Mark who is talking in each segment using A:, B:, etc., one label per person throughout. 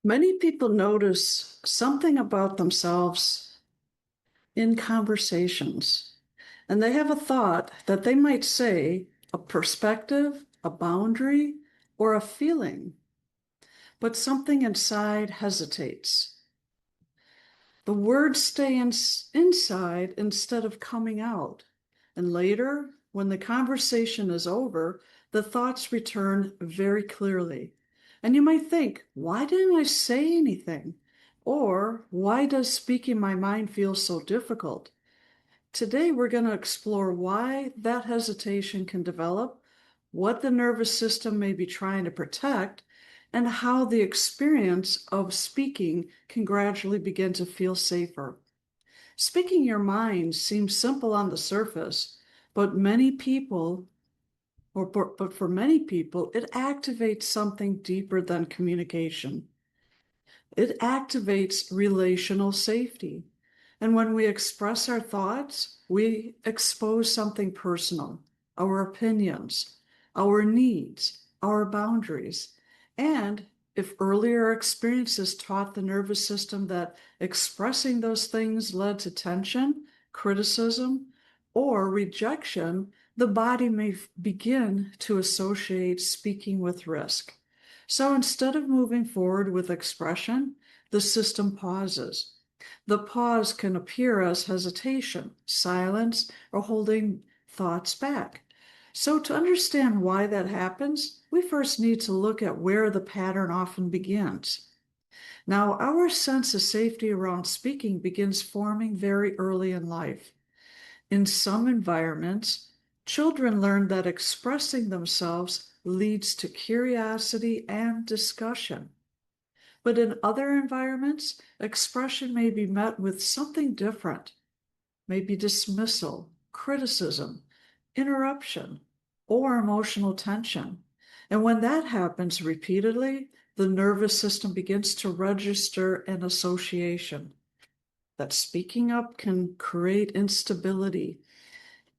A: Many people notice something about themselves in conversations, and they have a thought that they might say, a perspective, a boundary, or a feeling, but something inside hesitates. The words stay inside instead of coming out. And later, when the conversation is over, the thoughts return very clearly. And you might think, why didn't I say anything? Or why does speaking my mind feel so difficult? Today, we're going to explore why that hesitation can develop, what the nervous system may be trying to protect, and how the experience of speaking can gradually begin to feel safer. Speaking your mind seems simple on the surface, but for many people, it activates something deeper than communication. It activates relational safety. And when we express our thoughts, we expose something personal, our opinions, our needs, our boundaries. And if earlier experiences taught the nervous system that expressing those things led to tension, criticism, or rejection, the body may begin to associate speaking with risk. So instead of moving forward with expression, the system pauses. The pause can appear as hesitation, silence, or holding thoughts back. So, to understand why that happens, we first need to look at where the pattern often begins. Now, our sense of safety around speaking begins forming very early in life. In some environments, children learn that expressing themselves leads to curiosity and discussion. But in other environments, expression may be met with something different, maybe dismissal, criticism, interruption, or emotional tension. And when that happens repeatedly, the nervous system begins to register an association that speaking up can create instability.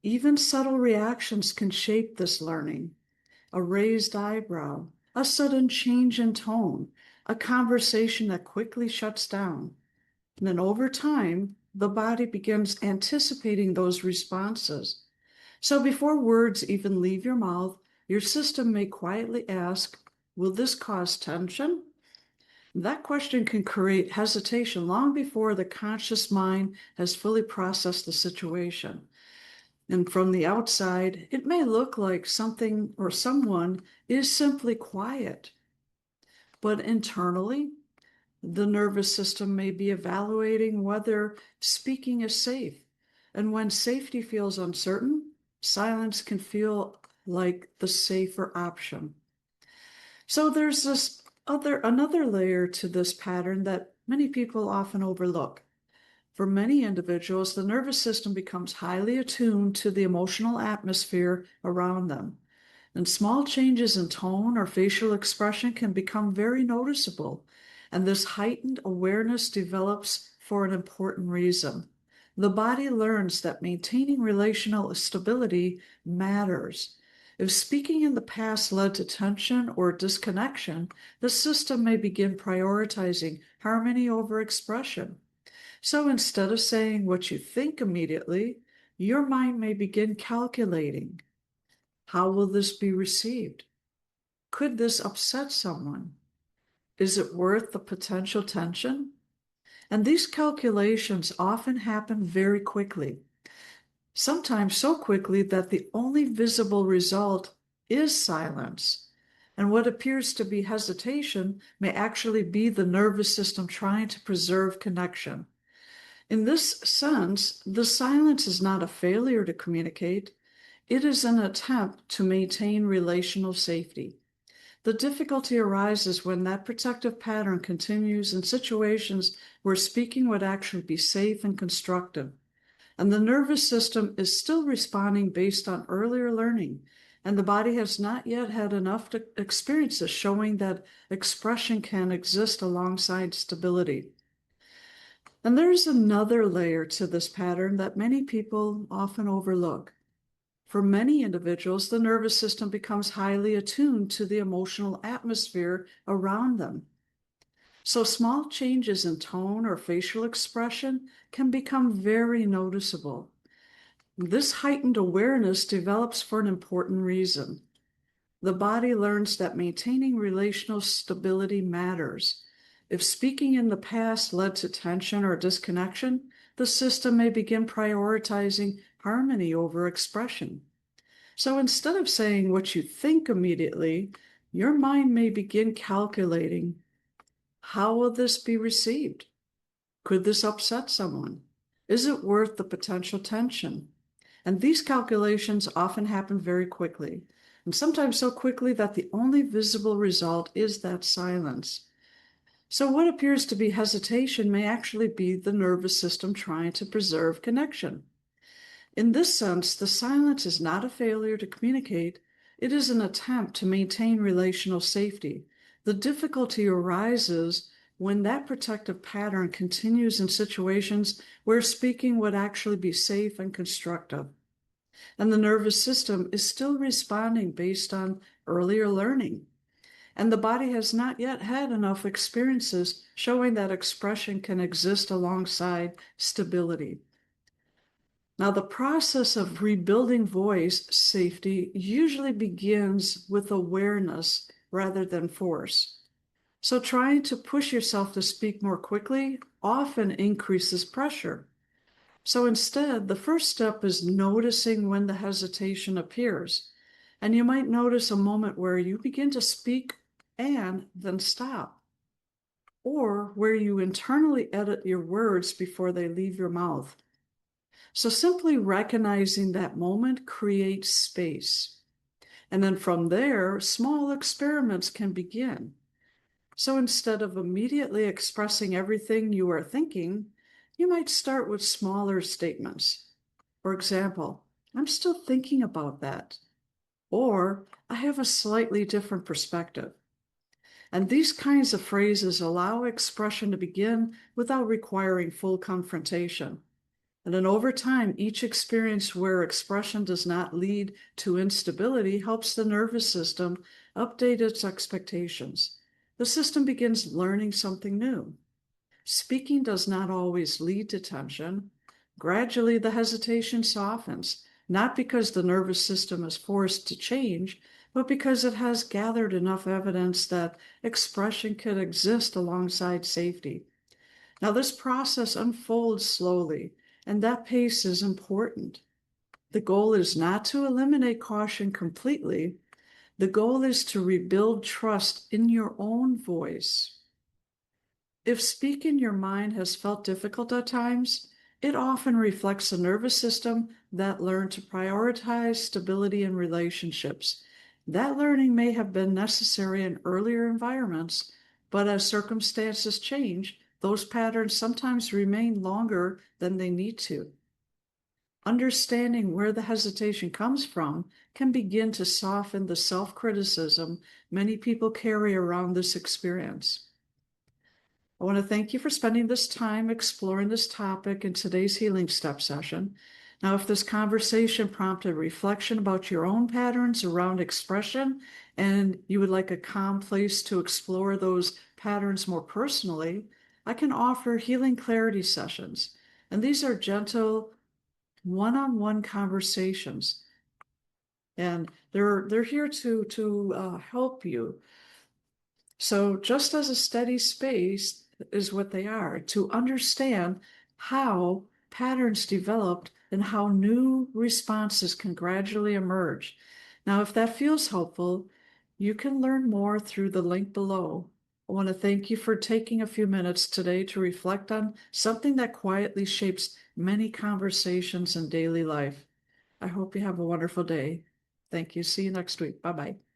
A: Even subtle reactions can shape this learning. A raised eyebrow, a sudden change in tone, a conversation that quickly shuts down. And then over time, the body begins anticipating those responses. So before words even leave your mouth, your system may quietly ask, will this cause tension? That question can create hesitation long before the conscious mind has fully processed the situation. And from the outside, it may look like something or someone is simply quiet. But internally, the nervous system may be evaluating whether speaking is safe. And when safety feels uncertain, silence can feel like the safer option. So there's another layer to this pattern that many people often overlook. For many individuals, the nervous system becomes highly attuned to the emotional atmosphere around them. And small changes in tone or facial expression can become very noticeable. And this heightened awareness develops for an important reason. The body learns that maintaining relational stability matters. If speaking in the past led to tension or disconnection, the system may begin prioritizing harmony over expression. So instead of saying what you think immediately, your mind may begin calculating. How will this be received? Could this upset someone? Is it worth the potential tension? And these calculations often happen very quickly, sometimes so quickly that the only visible result is silence. And what appears to be hesitation may actually be the nervous system trying to preserve connection. In this sense, the silence is not a failure to communicate. It is an attempt to maintain relational safety. The difficulty arises when that protective pattern continues in situations where speaking would actually be safe and constructive. And the nervous system is still responding based on earlier learning, and the body has not yet had enough experiences showing that expression can exist alongside stability. And there's another layer to this pattern that many people often overlook. For many individuals, the nervous system becomes highly attuned to the emotional atmosphere around them. So small changes in tone or facial expression can become very noticeable. This heightened awareness develops for an important reason. The body learns that maintaining relational stability matters. If speaking in the past led to tension or disconnection, the system may begin prioritizing harmony over expression. So instead of saying what you think immediately, your mind may begin calculating, how will this be received? Could this upset someone? Is it worth the potential tension? And these calculations often happen very quickly, and sometimes so quickly that the only visible result is that silence. So, what appears to be hesitation may actually be the nervous system trying to preserve connection. In this sense, the silence is not a failure to communicate, it is an attempt to maintain relational safety. The difficulty arises when that protective pattern continues in situations where speaking would actually be safe and constructive. And the nervous system is still responding based on earlier learning. And the body has not yet had enough experiences showing that expression can exist alongside stability. Now, the process of rebuilding voice safety usually begins with awareness rather than force. So, trying to push yourself to speak more quickly often increases pressure. So, instead, the first step is noticing when the hesitation appears. And you might notice a moment where you begin to speak and then stop, or where you internally edit your words before they leave your mouth. So simply recognizing that moment creates space. And then from there, small experiments can begin. So instead of immediately expressing everything you are thinking, you might start with smaller statements. For example, I'm still thinking about that. Or I have a slightly different perspective. And these kinds of phrases allow expression to begin without requiring full confrontation. And then over time, each experience where expression does not lead to instability helps the nervous system update its expectations. The system begins learning something new. Speaking does not always lead to tension. Gradually, the hesitation softens, not because the nervous system is forced to change, but because it has gathered enough evidence that expression can exist alongside safety. Now, this process unfolds slowly, and that pace is important. The goal is not to eliminate caution completely. The goal is to rebuild trust in your own voice. If speaking your mind has felt difficult at times, it often reflects a nervous system that learned to prioritize stability in relationships. That learning may have been necessary in earlier environments, but as circumstances change, those patterns sometimes remain longer than they need to. Understanding where the hesitation comes from can begin to soften the self-criticism many people carry around this experience. I want to thank you for spending this time exploring this topic in today's Healing Step session. Now, if this conversation prompted reflection about your own patterns around expression and you would like a calm place to explore those patterns more personally, I can offer healing clarity sessions. And these are gentle one-on-one conversations. And they're here to help you. So just as a steady space is what they are, to understand how patterns developed and how new responses can gradually emerge. Now, if that feels helpful, you can learn more through the link below. I want to thank you for taking a few minutes today to reflect on something that quietly shapes many conversations in daily life. I hope you have a wonderful day. Thank you. See you next week. Bye-bye.